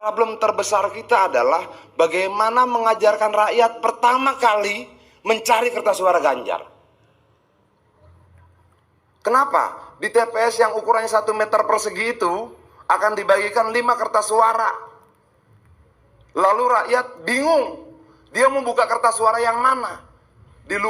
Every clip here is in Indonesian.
Problem terbesar kita adalah bagaimana mengajarkan rakyat pertama kali mencari kertas suara Ganjar. Kenapa? Di TPS yang ukurannya 1 meter persegi itu akan dibagikan 5 kertas suara. Lalu rakyat bingung, dia mau buka kertas suara yang mana? Di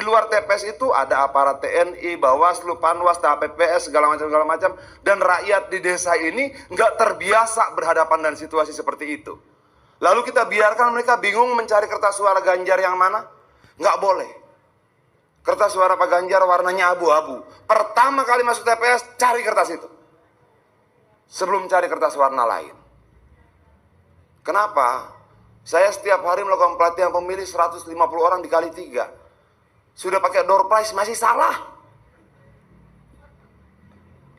luar TPS itu ada aparat TNI, Bawaslu, Panwas, KPPS, segala macam, dan rakyat di desa ini nggak terbiasa berhadapan dengan situasi seperti itu. Lalu kita biarkan mereka bingung mencari kertas suara Ganjar yang mana? Nggak boleh. Kertas suara Pak Ganjar warnanya abu-abu. Pertama kali masuk TPS, cari kertas itu. Sebelum cari kertas warna lain. Kenapa? Saya setiap hari melakukan pelatihan pemilih 150 orang dikali 3. Sudah pakai door prize masih salah.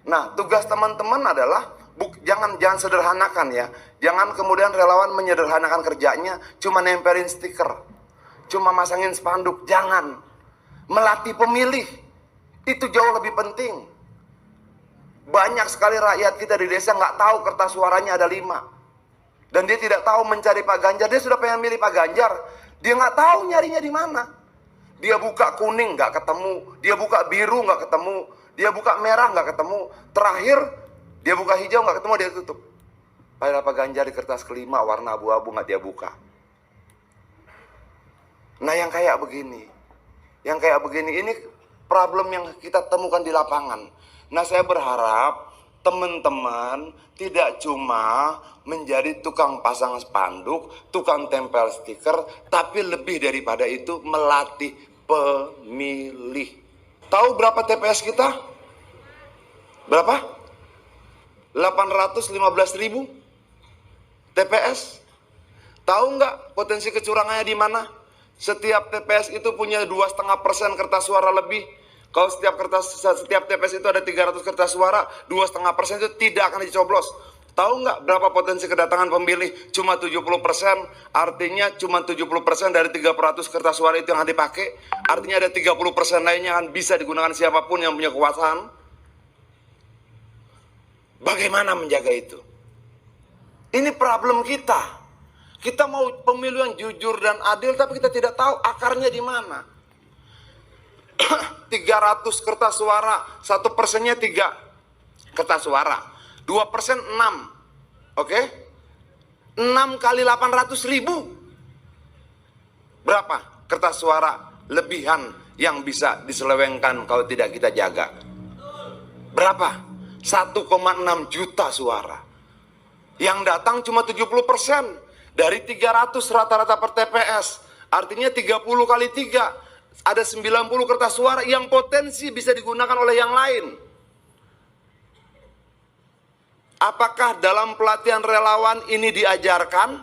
Nah, tugas teman-teman adalah jangan sederhanakan ya. Jangan kemudian relawan menyederhanakan kerjanya, cuma nempelin stiker, cuma masangin spanduk. Jangan. Melatih pemilih itu jauh lebih penting. Banyak sekali rakyat kita di desa nggak tahu kertas suaranya ada 5. Dan dia tidak tahu mencari Pak Ganjar. Dia sudah pengen milih Pak Ganjar, dia nggak tahu nyarinya di mana. Dia buka kuning nggak ketemu, dia buka biru nggak ketemu, dia buka merah nggak ketemu, terakhir dia buka hijau nggak ketemu, dia tutup. Padahal Pak Ganjar di kertas kelima warna abu-abu nggak dia buka. Nah yang kayak begini ini problem yang kita temukan di lapangan. Nah saya berharap teman-teman tidak cuma menjadi tukang pasang spanduk, tukang tempel stiker, tapi lebih daripada itu melatih pemilih. Tahu berapa TPS kita? Berapa? 815.000 TPS. Tahu nggak potensi kecurangannya di mana? Setiap TPS itu punya 2,5% kertas suara lebih. Kalau setiap TPS itu ada 300 kertas suara, 2,5% itu tidak akan dicoblos. Tahu nggak berapa potensi kedatangan pemilih? Cuma 70%, artinya cuma 70% dari 300 kertas suara itu yang akan dipakai. Artinya ada 30% lainnya yang bisa digunakan siapapun yang punya kekuasaan. Bagaimana menjaga itu? Ini problem kita. Kita mau pemilu yang jujur dan adil, tapi kita tidak tahu akarnya di mana. 300 kertas suara, 1%-nya 3 kertas suara, 2% 6, oke? 6 kali 800.000, berapa kertas suara lebihan yang bisa diselewengkan kalau tidak kita jaga? Berapa? 1,6 juta suara. Yang datang cuma 70% dari 300 rata-rata per TPS, artinya 30 kali 3. Ada 90 kertas suara yang potensi bisa digunakan oleh yang lain. Apakah dalam pelatihan relawan ini diajarkan?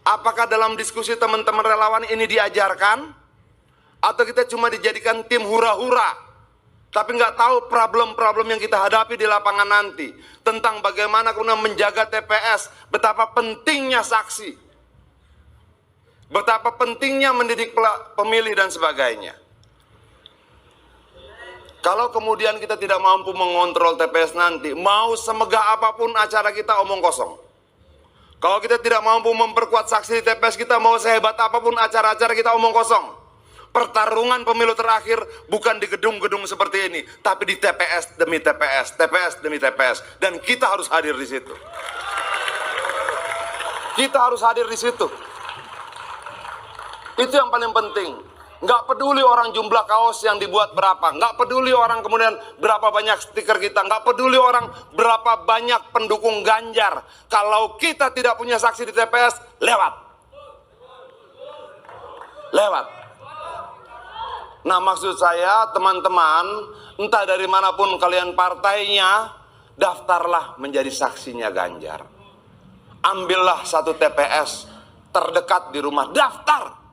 Apakah dalam diskusi teman-teman relawan ini diajarkan? Atau kita cuma dijadikan tim hura-hura, tapi nggak tahu problem-problem yang kita hadapi di lapangan nanti. Tentang bagaimana kemudian menjaga TPS, betapa pentingnya saksi, betapa pentingnya mendidik pemilih dan sebagainya. Kalau kemudian kita tidak mampu mengontrol TPS nanti, mau semegah apapun acara kita omong kosong. Kalau kita tidak mampu memperkuat saksi di TPS kita, mau sehebat apapun acara-acara kita omong kosong. Pertarungan pemilu terakhir bukan di gedung-gedung seperti ini, tapi di TPS demi TPS, TPS demi TPS. Dan kita harus hadir di situ. Kita harus hadir di situ. Itu yang paling penting. Nggak peduli orang jumlah kaos yang dibuat berapa. Nggak peduli orang kemudian berapa banyak stiker kita. Nggak peduli orang berapa banyak pendukung Ganjar. Kalau kita tidak punya saksi di TPS, lewat. Lewat. Nah maksud saya teman-teman, entah dari manapun kalian partainya, daftarlah menjadi saksinya Ganjar. Ambillah satu TPS terdekat di rumah, daftar.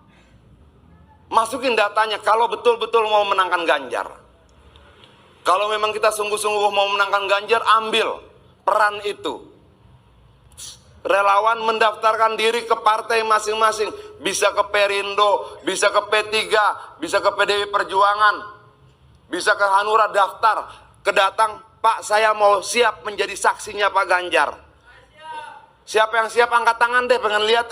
Masukin datanya kalau betul-betul mau menangkan Ganjar. Kalau memang kita sungguh-sungguh mau menangkan Ganjar, ambil peran itu. Relawan mendaftarkan diri ke partai masing-masing. Bisa ke Perindo, bisa ke P3, bisa ke PDI Perjuangan, bisa ke Hanura, daftar. Kedatang, Pak saya mau siap menjadi saksinya Pak Ganjar. Siapa yang siap angkat tangan deh, pengen lihat